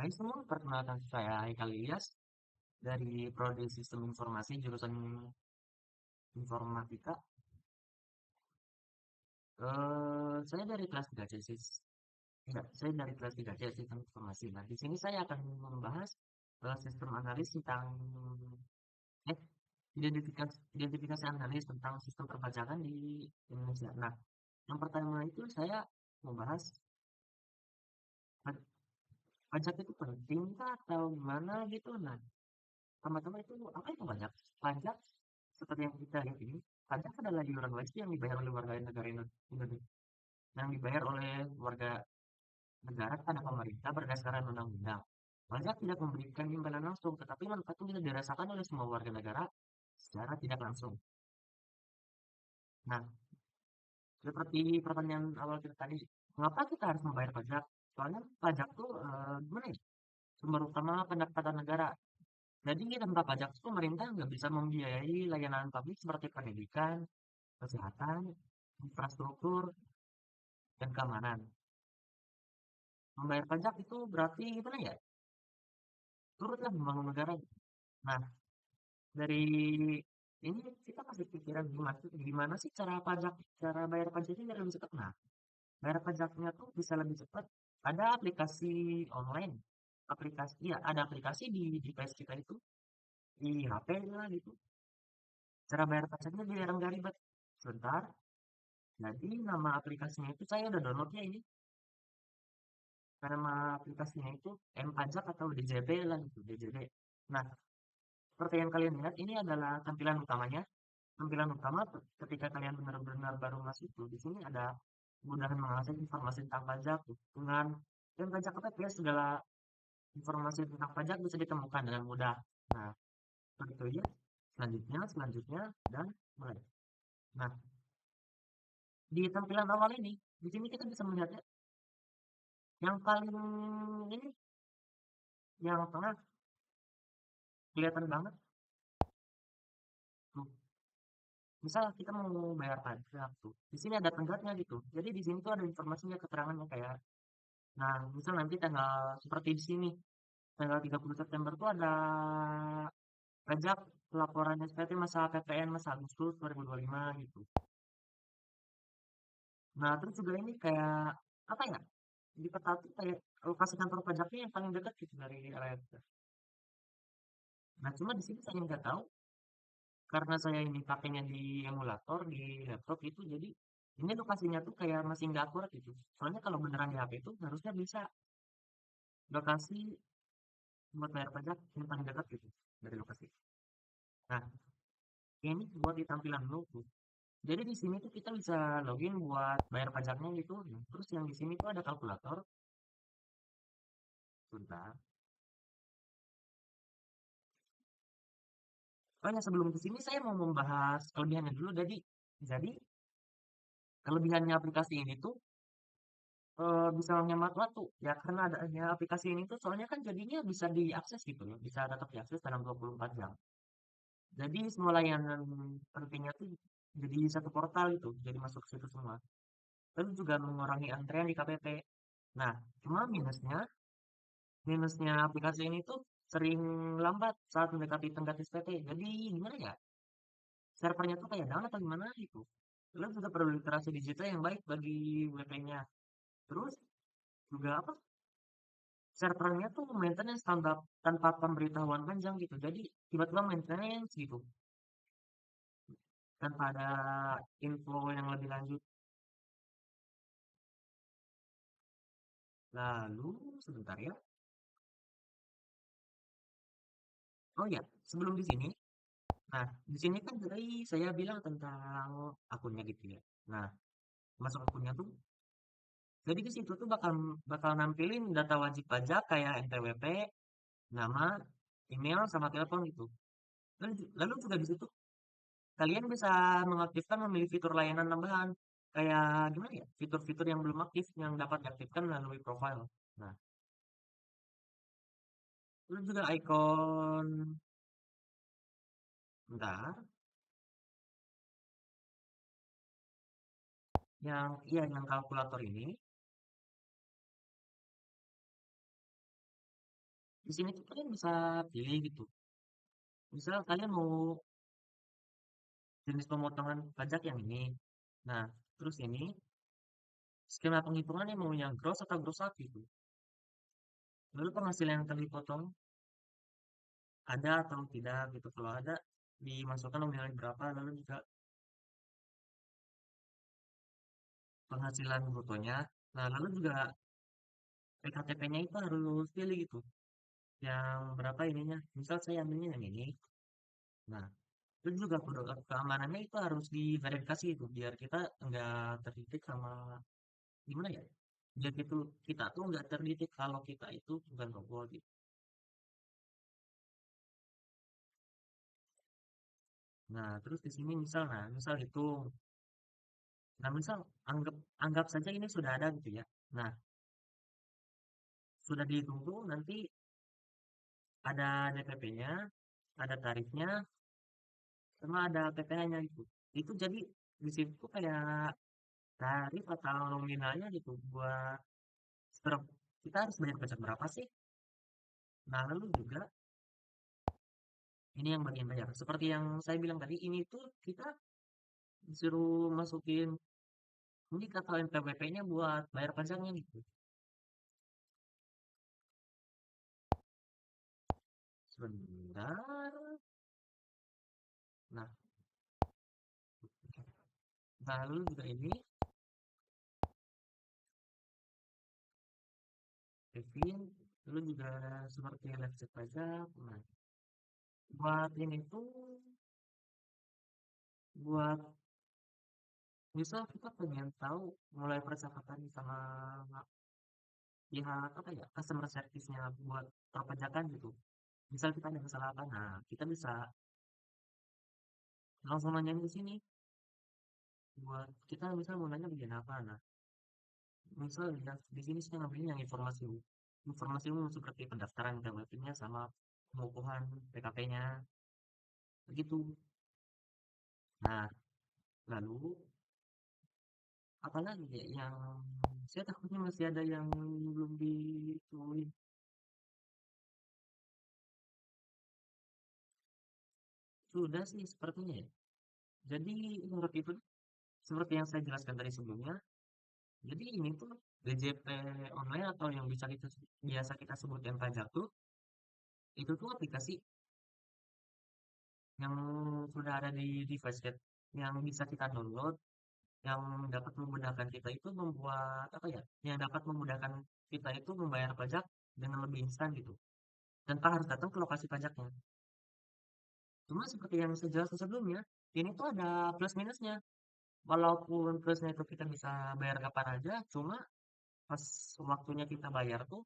Hai semua, perkenalkan saya Haikal Ilyas dari Prodi Sistem Informasi jurusan Informatika. Saya dari kelas 3 C, saya dari kelas 3 C Sistem Informasi. Nah, di sini saya akan membahas sistem analis tentang eh, identifikasi analis tentang sistem perpajakan di Indonesia. Nah, yang pertama itu saya membahas pa- pajak itu penting kah atau gimana gitu. Nah, pertama-tama itu apa itu pajak? Pajak seperti yang kita lihat ini, pajak adalah iuran wajib yang dibayar oleh warga negara Indonesia, yang dibayar oleh warga negara kepada pemerintah berdasarkan undang-undang. Pajak tidak memberikan imbalan langsung, tetapi manfaat itu bisa dirasakan oleh semua warga negara secara tidak langsung. Nah, seperti pertanyaan awal kita tadi, mengapa kita harus membayar pajak? Soalnya pajak tuh gimana ya? Sumber utama pendapatan negara. Jadi tanpa pajak tuh pemerintah nggak bisa membiayai layanan publik seperti pendidikan, kesehatan, infrastruktur, dan keamanan. Membayar pajak itu berarti gimana ya? Turutlah membangun negara. Nah, dari ini kita kasih pikiran gimana sih cara bayar pajak ini biar lebih cepat. Nah, bayar pajaknya tuh bisa lebih cepat. Ada aplikasi online, ya ada aplikasi di PS kita itu, di HP lah gitu. Cara bayar pajaknya biar nggak ribet. Sebentar, jadi nama aplikasinya itu saya udah downloadnya ini. Nama aplikasinya itu M-Pajak atau DJB lah gitu, DJB. Nah, seperti yang kalian lihat, ini adalah tampilan utamanya. Tampilan utama ketika kalian benar-benar baru masuk tuh, di sini ada kemudahan mengakses informasi tentang pajak, hitungan, dan pajak KPP, segala informasi tentang pajak bisa ditemukan dengan mudah. Nah, seperti itu aja. Selanjutnya, dan mulai. Nah, di tampilan awal ini, di sini kita bisa melihatnya, yang paling ini, yang tengah, kelihatan banget tuh. Misal kita mau bayar pajak tuh, di sini ada tenggatnya gitu. Jadi di sini tuh ada informasinya, keterangannya kayak, nah, misal nanti tanggal seperti di sini, tanggal 30 September tuh ada pajak pelaporan SPT masa PPN masa Agustus 2025 gitu. Nah, terus juga ini kayak apa ya? Di peta tuh kayak lokasi kantor pajaknya yang paling dekat gitu dari area kita. Nah, cuma di sini saya nggak tahu karena saya ini pakainya di emulator di laptop itu, jadi ini lokasinya tuh kayak masih nggak akurat gitu. Soalnya kalau beneran di HP itu harusnya bisa lokasi buat bayar pajak yang paling dekat gitu dari lokasi. Nah, ini buat di tampilan dulu tuh. Jadi di sini tuh kita bisa login buat bayar pajaknya gitu. Nah, terus yang di sini tuh ada kalkulator. Sebentar. Oh ya, sebelum ke sini saya mau membahas kelebihannya dulu. Jadi kelebihannya aplikasi ini tuh bisa menghemat waktu. Ya karena adanya aplikasi ini tuh soalnya kan jadinya bisa diakses gitu loh. Bisa tetap diakses dalam 24 jam. Jadi semua layanan pentingnya tuh jadi satu portal itu. Jadi masuk ke situ semua. Terus juga mengurangi antrean di KPP. Nah, cuma minusnya aplikasi ini tuh sering lambat saat mendekati tenggat SPT. Jadi gimana ya? Servernya tuh kayak down atau gimana gitu. Terus juga perlu literasi digital yang baik bagi WP-nya. Terus juga apa? Servernya tuh maintenance tanpa pemberitahuan panjang gitu. Jadi tiba-tiba maintenance gitu. Tanpa ada info yang lebih lanjut. Lalu sebentar ya. Oh ya, sebelum di sini. Nah, di sini kan tadi saya bilang tentang akunnya gitu ya. Nah, masuk akunnya tuh. Jadi di situ tuh bakal bakal nampilin data wajib pajak kayak NPWP, nama, email, sama telepon gitu. Lalu juga di situ kalian bisa mengaktifkan memilih fitur layanan tambahan. Kayak gimana ya? Fitur-fitur yang belum aktif yang dapat diaktifkan melalui profile. Nah, terus juga ikon, bentar, yang kalkulator ini. Di sini tuh kalian bisa pilih gitu. Misal kalian mau jenis pemotongan pajak yang ini. Nah, terus ini skema penghitungannya mau yang gross atau gross up gitu. Lalu penghasilan yang akan dipotong ada atau tidak gitu. Kalau ada dimasukkan nominalnya berapa, lalu juga penghasilan brutonya. Nah, lalu juga PKTP-nya itu harus pilih gitu. Yang berapa ininya. Misal saya ambilnya yang ini. Nah, itu juga kode keamanannya itu harus diverifikasi itu biar kita nggak terdidik sama gimana ya? Biar itu kita tuh nggak terdidik kalau kita itu bukan robot gitu. Nah, terus di sini misal, nah, misal itu, nah misal anggap anggap saja ini sudah ada gitu ya. Nah, sudah dihitung tuh nanti ada DPP-nya, ada tarifnya, sama ada PPh-nya gitu. Itu jadi di situ kayak tarif atau nominalnya gitu buat kita harus bayar pajak berapa sih? Nah, lalu juga ini yang bagian bayar. Seperti yang saya bilang tadi, ini tuh kita disuruh masukin nik atau NPWP-nya buat bayar pajaknya gitu. Sebentar. Nah, lalu juga ini Kevin, lalu juga seperti website pajak. Nah, buat ini tuh buat misal kita pengen tahu mulai percakapan sama pihak apa ya customer service-nya buat perpajakan gitu. Misal kita ada masalah apa, nah kita bisa langsung nanya di sini buat kita misal mau nanya bagian apa. Nah, misal ya, di sini saya ngambilin yang informasi umum seperti pendaftaran KWP-nya sama pengukuhan PKP-nya begitu. Nah, lalu apalagi ya yang saya takutnya masih ada yang belum ditulis. Sudah sih sepertinya ya. Jadi menurut itu seperti yang saya jelaskan tadi sebelumnya, jadi ini tuh DJP online atau yang biasa kita sebutkan pajak tuh itu tuh aplikasi yang sudah ada di device kita yang bisa kita download yang dapat memudahkan kita itu membuat apa ya yang dapat memudahkan kita itu membayar pajak dengan lebih instan gitu tanpa harus datang ke lokasi pajaknya. Cuma seperti yang saya jelaskan sebelumnya, ini tuh ada plus minusnya. Walaupun plusnya itu kita bisa bayar kapan aja, cuma pas waktunya kita bayar tuh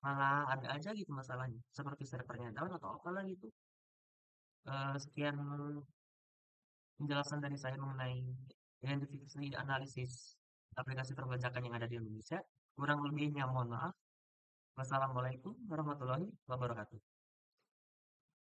malah ada aja gitu masalahnya. Seperti servernya down atau apalah gitu. Sekian penjelasan dari saya mengenai identifikasi analisis aplikasi perpajakan yang ada di Indonesia. Kurang lebihnya mohon maaf. Wassalamualaikum warahmatullahi wabarakatuh.